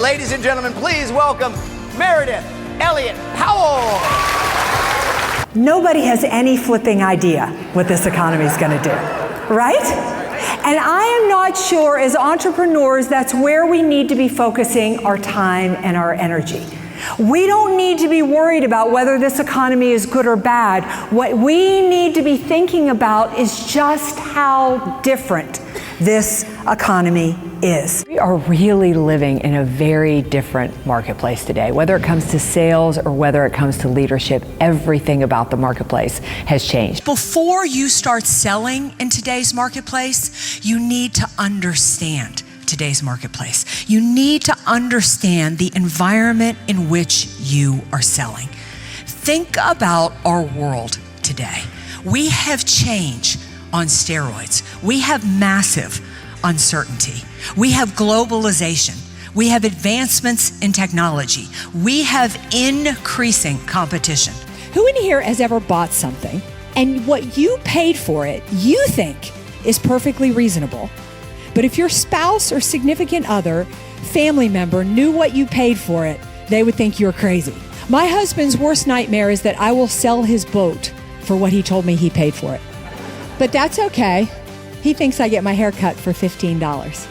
Ladies and gentlemen, please welcome Meridith Elliott Powell. Nobody has any flipping idea what this economy is going to do, right? And I am not sure as entrepreneurs that's where we need to be focusing our time and our energy. We don't need to be worried about whether this economy is good or bad. What we need to be thinking about is just how different this economy is. We are really living in a very different marketplace today. Whether it comes to sales or whether it comes to leadership, everything about the marketplace has changed. Before you start selling in today's marketplace, you need to understand today's marketplace. You need to understand the environment in which you are selling. Think about our world today. We have change on steroids. We have massive uncertainty. We have globalization. We have advancements in technology. We have increasing competition. Who in here has ever bought something and what you paid for it, you think is perfectly reasonable? But if your spouse or significant other, family member knew what you paid for it, they would think you're crazy. My husband's worst nightmare is that I will sell his boat for what he told me he paid for it. But that's okay. He thinks I get my hair cut for $15.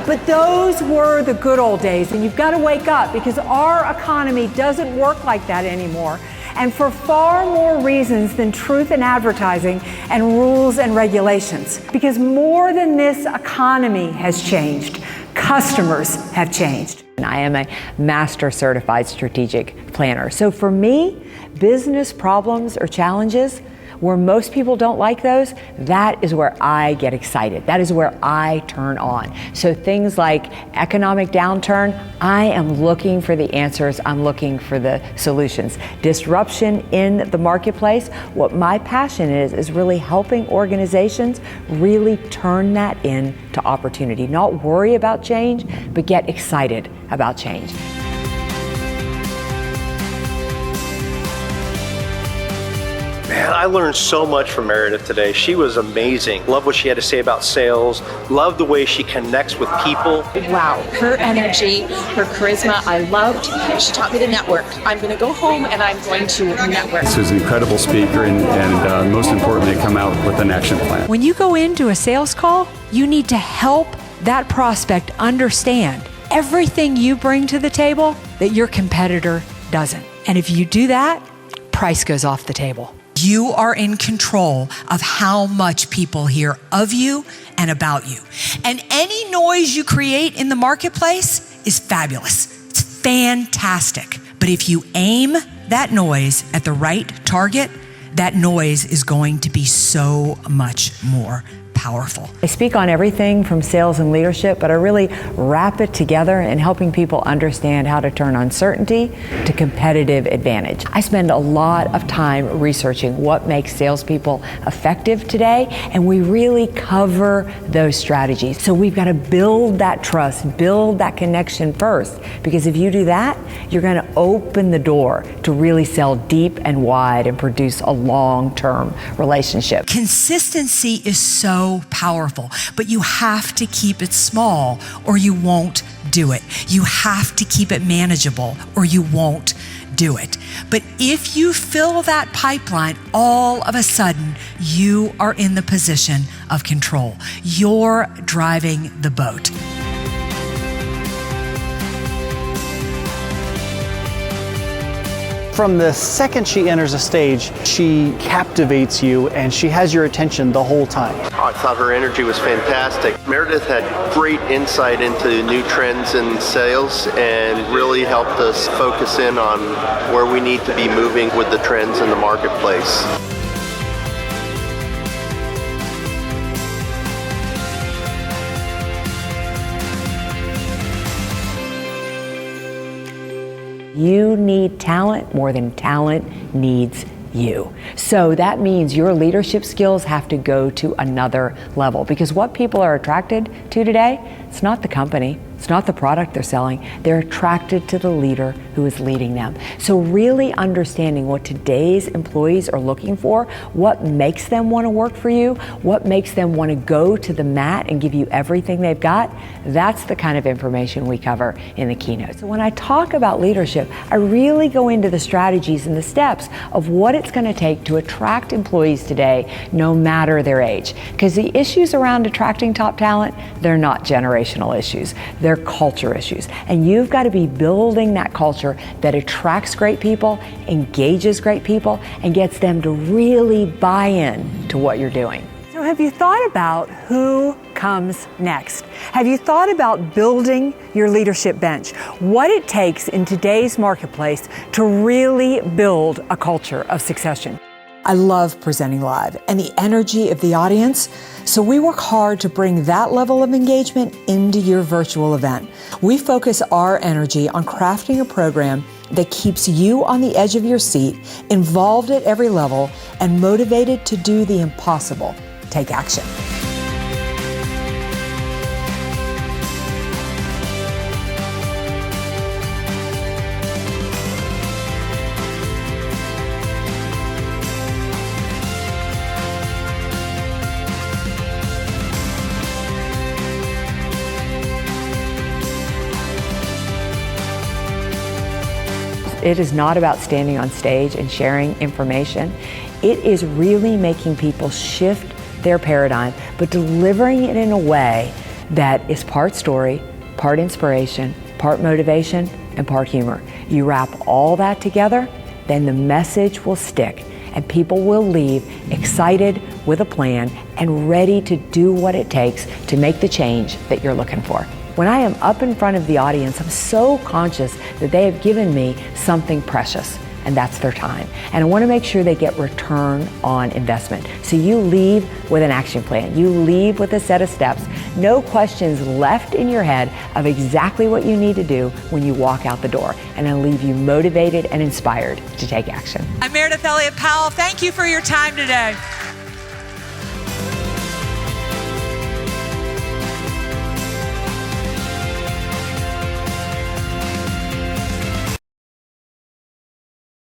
But those were the good old days, and you've got to wake up because our economy doesn't work like that anymore. And for far more reasons than truth in advertising and rules and regulations. Because more than this economy has changed, customers have changed. And I am a master certified strategic planner. So for me, business problems or challenges, where most people don't like those, that is where I get excited. That is where I turn on. So things like economic downturn, I am looking for the answers. I'm looking for the solutions. Disruption in the marketplace, what my passion is really helping organizations really turn that into opportunity. Not worry about change, but get excited about change. Man, I learned so much from Meridith today. She was amazing. Love what she had to say about sales. Love the way she connects with people. Wow, her energy, her charisma, I loved. She taught me to network. I'm going to go home and I'm going to network. This is an incredible speaker and most importantly, come out with an action plan. When you go into a sales call, you need to help that prospect understand everything you bring to the table that your competitor doesn't. And if you do that, price goes off the table. You are in control of how much people hear of you and about you. And any noise you create in the marketplace is fabulous. It's fantastic. But if you aim that noise at the right target, that noise is going to be so much more powerful. I speak on everything from sales and leadership, but I really wrap it together in helping people understand how to turn uncertainty to competitive advantage. I spend a lot of time researching what makes salespeople effective today, and we really cover those strategies. So we've got to build that trust, build that connection first, because if you do that, you're going to open the door to really sell deep and wide and produce a long-term relationship. Consistency is so powerful, but you have to keep it small or you won't do it. You have to keep it manageable or you won't do it. But if you fill that pipeline, all of a sudden you are in the position of control. You're driving the boat. From the second she enters a stage, she captivates you and she has your attention the whole time. I thought her energy was fantastic. Meridith had great insight into new trends in sales and really helped us focus in on where we need to be moving with the trends in the marketplace. You need talent more than talent needs you. So that means your leadership skills have to go to another level, because what people are attracted to today, it's not the company, it's It's not the product they're selling. They're attracted to the leader who is leading them. So really understanding what today's employees are looking for, what makes them want to work for you, what makes them want to go to the mat and give you everything they've got, that's the kind of information we cover in the keynote. So when I talk about leadership, I really go into the strategies and the steps of what it's going to take to attract employees today, no matter their age. Because the issues around attracting top talent, they're not generational issues. They're culture issues. And you've got to be building that culture that attracts great people, engages great people, and gets them to really buy in to what you're doing. So have you thought about who comes next? Have you thought about building your leadership bench? What it takes in today's marketplace to really build a culture of succession? I love presenting live and the energy of the audience, so we work hard to bring that level of engagement into your virtual event. We focus our energy on crafting a program that keeps you on the edge of your seat, involved at every level, and motivated to do the impossible. Take action. It is not about standing on stage and sharing information. It is really making people shift their paradigm, but delivering it in a way that is part story, part inspiration, part motivation, and part humor. You wrap all that together, then the message will stick, and people will leave excited with a plan and ready to do what it takes to make the change that you're looking for. When I am up in front of the audience, I'm so conscious that they have given me something precious, and that's their time. And I want to make sure they get return on investment. So you leave with an action plan. You leave with a set of steps. No questions left in your head of exactly what you need to do when you walk out the door. And I leave you motivated and inspired to take action. I'm Meridith Elliott Powell. Thank you for your time today.